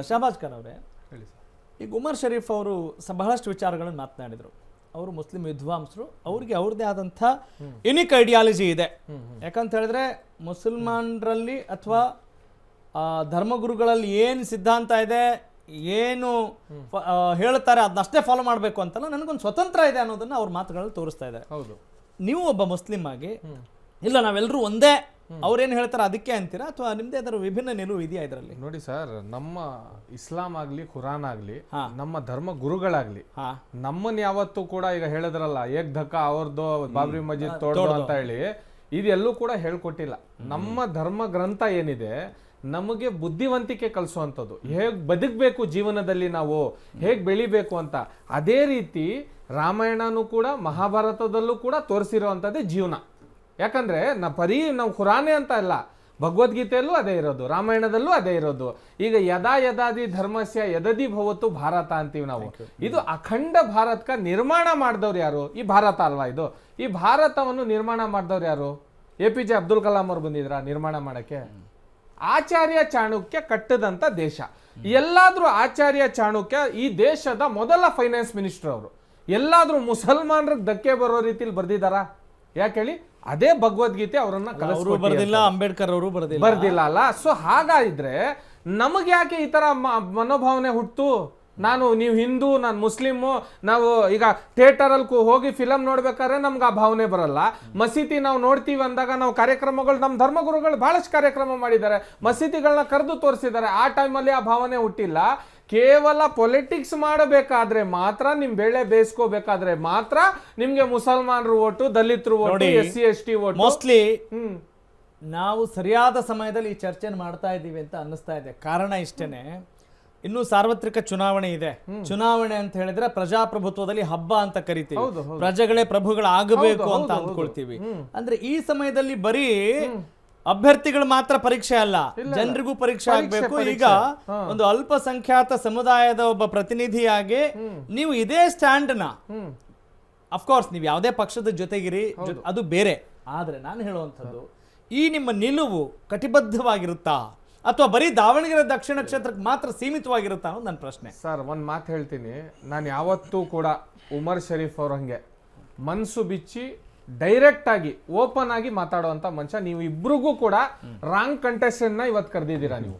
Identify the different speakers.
Speaker 1: ಶಹಬಾಜ್ ಖಾನ್ ಅವರೇ, ಈಗ ಉಮರ್ ಶರೀಫ್ ಅವರು ಬಹಳಷ್ಟು ವಿಚಾರಗಳನ್ನು ಮಾತನಾಡಿದರು. ಅವರು ಮುಸ್ಲಿಂ ವಿದ್ವಾಂಸರು, ಅವ್ರಿಗೆ ಅವ್ರದ್ದೇ ಆದಂಥ ಯುನಿಕ್ ಐಡಿಯಾಲಜಿ ಇದೆ. ಯಾಕಂತ ಹೇಳಿದ್ರೆ ಮುಸಲ್ಮಾನರಲ್ಲಿ ಅಥವಾ ಧರ್ಮಗುರುಗಳಲ್ಲಿ ಏನು ಸಿದ್ಧಾಂತ ಇದೆ, ಏನು ಹೇಳ್ತಾರೆ ಅದನ್ನಷ್ಟೇ ಫಾಲೋ ಮಾಡಬೇಕು ಅಂತಲ್ಲ, ನನಗೊಂದು ಸ್ವತಂತ್ರ ಇದೆ ಅನ್ನೋದನ್ನ ಅವ್ರ ಮಾತುಗಳಲ್ಲಿ ತೋರಿಸ್ತಾ ಇದ್ದಾರೆ.
Speaker 2: ಹೌದು,
Speaker 1: ನೀವು ಒಬ್ಬ ಮುಸ್ಲಿಂ ಆಗಿ ಇಲ್ಲ ನಾವೆಲ್ಲರೂ ಒಂದೇ ಅವ್ರೇನು ಹೇಳ್ತಾರೆ ಅದಕ್ಕೆ ಅಂತೀರಾ, ಅಥವಾ ನಿಮ್ದೇ ಅದರ ವಿಭಿನ್ನ ನಿಲುವು ಇದೆಯಾ ಇದರಲ್ಲಿ?
Speaker 2: ನೋಡಿ ಸರ್, ನಮ್ಮ ಇಸ್ಲಾಂ ಆಗ್ಲಿ ಕುರಾನ್ ಆಗ್ಲಿ ನಮ್ಮ ಧರ್ಮ ಗುರುಗಳಾಗ್ಲಿ ನಮ್ಮನ್ನ ಯಾವತ್ತೂ ಕೂಡ ಈಗ ಹೇಳಿದ್ರಲ್ಲ ಏಕ್ ಧಕ್ಕ ಅವ್ರದ್ದು ಬಾಬ್ರಿ ಮಸ್ಜಿದ್ ತೋಡ್ದು ಅಂತ ಹೇಳಿ ಇದೆಲ್ಲೂ ಕೂಡ ಹೇಳ್ಕೊಟ್ಟಿಲ್ಲ. ನಮ್ಮ ಧರ್ಮ ಗ್ರಂಥ ಏನಿದೆ ನಮಗೆ ಬುದ್ಧಿವಂತಿಕೆ ಕಲಿಸುವಂಥದ್ದು, ಹೇಗ್ ಬದುಕಬೇಕು ಜೀವನದಲ್ಲಿ, ನಾವು ಹೇಗ್ ಬೆಳಿಬೇಕು ಅಂತ. ಅದೇ ರೀತಿ ರಾಮಾಯಣನೂ ಕೂಡ ಮಹಾಭಾರತದಲ್ಲೂ ಕೂಡ ತೋರಿಸಿರುವಂಥದ್ದೇ ಜೀವನ. ಯಾಕಂದ್ರೆ ನಾವು ಖುರಾನೇ ಅಂತ ಅಲ್ಲ, ಭಗವದ್ಗೀತೆಯಲ್ಲೂ ಅದೇ ಇರೋದು, ರಾಮಾಯಣದಲ್ಲೂ ಅದೇ ಇರೋದು. ಈಗ ಯದಾ ಯದಾದಿ ಧರ್ಮಸ್ಯ ಯದದಿ ಭವತ್ತು ಭಾರತ ಅಂತೀವಿ ನಾವು. ಇದು ಅಖಂಡ ಭಾರತಕ ನಿರ್ಮಾಣ ಮಾಡಿದವ್ರು ಯಾರು? ಈ ಭಾರತ ಅಲ್ವಾ ಇದು? ಈ ಭಾರತವನ್ನು ನಿರ್ಮಾಣ ಮಾಡಿದವ್ರು ಯಾರು? APJ ಅಬ್ದುಲ್ ಕಲಾಂ ಅವ್ರು ಬಂದಿದ್ರ ನಿರ್ಮಾಣ ಮಾಡಕ್ಕೆ? ಆಚಾರ್ಯ ಚಾಣಕ್ಯ ಕಟ್ಟದಂತ ದೇಶ. ಎಲ್ಲಾದ್ರೂ ಆಚಾರ್ಯ ಚಾಣಕ್ಯ ಈ ದೇಶದ ಮೊದಲ ಫೈನಾನ್ಸ್ ಮಿನಿಸ್ಟರ್ ಅವರು. ಎಲ್ಲಾದ್ರೂ ಮುಸಲ್ಮಾನರಿಗೆ ಧಕ್ಕೆ ಬರೋ ರೀತಿಲಿ ಬರ್ದಿದಾರ? ಯಾಕೆ ಹೇಳಿ? ಅದೇ ಭಗವದ್ಗೀತೆ ಅವರನ್ನ
Speaker 1: ಬರ್ದಿಲ್ಲ, ಅಂಬೇಡ್ಕರ್ ಅವರು
Speaker 2: ಬರ್ದಿಲ್ಲ ಅಲ್ಲ. ಸೊ ಹಾಗಾದ್ರೆ ನಮಗೆ ಯಾಕೆ ಈ ತರ ಮನೋಭಾವನೆ ಹುಟ್ಟು? ನೀವು ಹಿಂದೂ, ನಾನು ಮುಸ್ಲಿಮು, ನಾವು ಈಗ ಥಿಯೇಟರ್ ಅಲ್ಲಿ ಹೋಗಿ ಫಿಲಮ್ ನೋಡ್ಬೇಕಾದ್ರೆ ನಮ್ಗೆ ಆ ಭಾವನೆ ಬರಲ್ಲ. ಮಸೀದಿ ನಾವು ನೋಡ್ತೀವಿ ಅಂದಾಗ ನಾವು ಕಾರ್ಯಕ್ರಮಗಳು, ನಮ್ಮ ಧರ್ಮಗುರುಗಳು ಬಹಳಷ್ಟು ಕಾರ್ಯಕ್ರಮ ಮಾಡಿದ್ದಾರೆ, ಮಸೀದಿಗಳನ್ನ ಕರೆದು ತೋರಿಸಿದ್ದಾರೆ. ಆ ಟೈಮಲ್ಲಿ ಆ ಭಾವನೆ ಹುಟ್ಟಿಲ್ಲ. ಕೇವಲ ಪೊಲಿಟಿಕ್ಸ್ ಮಾಡಬೇಕಾದ್ರೆ ಮಾತ್ರ, ನಿಮ್ ಬೆಳೆ ಬೇಯಿಸ್ಕೋಬೇಕಾದ್ರೆ ಮಾತ್ರ ನಿಮ್ಗೆ ಮುಸಲ್ಮಾನರು ಓಟು, ದಲಿತರು vote, SC ST vote.
Speaker 1: Mostly ನಾವು ಸರಿಯಾದ ಸಮಯದಲ್ಲಿ ಈ ಚರ್ಚೆನ ಮಾಡ್ತಾ ಇದ್ದೀವಿ ಅಂತ ಅನ್ನಿಸ್ತಾ ಇದೆ. ಕಾರಣ ಇಷ್ಟೇನೆ, ಇನ್ನು ಸಾರ್ವತ್ರಿಕ ಚುನಾವಣೆ ಇದೆ. ಚುನಾವಣೆ ಅಂತ ಹೇಳಿದ್ರೆ ಪ್ರಜಾಪ್ರಭುತ್ವದಲ್ಲಿ ಹಬ್ಬ ಅಂತ ಕರಿತೀವಿ, ಪ್ರಜೆಗಳೇ ಪ್ರಭುಗಳಾಗಬೇಕು ಅಂತ ಅಂದ್ಕೊಳ್ತೀವಿ. ಅಂದ್ರೆ ಈ ಸಮಯದಲ್ಲಿ ಬರೀ ಅಭ್ಯರ್ಥಿಗಳು ಮಾತ್ರ ಪರೀಕ್ಷೆ ಅಲ್ಲ, ಜನರಿಗೂ ಪರೀಕ್ಷೆ ಆಗ್ಬೇಕು. ಈಗ ಒಂದು ಅಲ್ಪಸಂಖ್ಯಾತ ಸಮುದಾಯದ ಒಬ್ಬ ಪ್ರತಿನಿಧಿಯಾಗಿ ನೀವು ಇದೇ ಸ್ಟ್ಯಾಂಡ್ ನ, ಅಫ್ಕೋರ್ಸ್ ನೀವು ಯಾವುದೇ ಪಕ್ಷದ ಜೊತೆಗಿರಿ, ಅದು ಬೇರೆ. ಆದ್ರೆ ನಾನು ಹೇಳುವಂಥದ್ದು, ಈ ನಿಮ್ಮ ನಿಲುವು ಕಟಿಬದ್ಧವಾಗಿರುತ್ತಾ ಅಥವಾ ಬರೀ ದಾವಣಗೆರೆ ದಕ್ಷಿಣ ಕ್ಷೇತ್ರಕ್ಕೆ ಮಾತ್ರ ಸೀಮಿತವಾಗಿರುತ್ತಾ ಅನ್ನೋದು ನನ್ನ ಪ್ರಶ್ನೆ.
Speaker 2: ಸರ್, ಒಂದ್ ಮಾತು ಹೇಳ್ತೀನಿ, ನಾನು ಯಾವತ್ತೂ ಕೂಡ ಉಮರ್ ಶರೀಫ್ ಅವ್ರ ಹಂಗೆ ಮನ್ಸು ಬಿಚ್ಚಿ ಡೈರೆಕ್ಟ್ ಆಗಿ ಓಪನ್ ಆಗಿ ಮಾತಾಡುವಂತ ಮನುಷ್ಯ. ನೀವು ಇಬ್ರಿಗೂ ಕೂಡ ರಾಂಗ್ ಕಂಟೆಸ್ಟೆಂಟ್ ನ ಇವತ್ತು ಕರೆದಿದ್ದೀರಾ ನೀವು.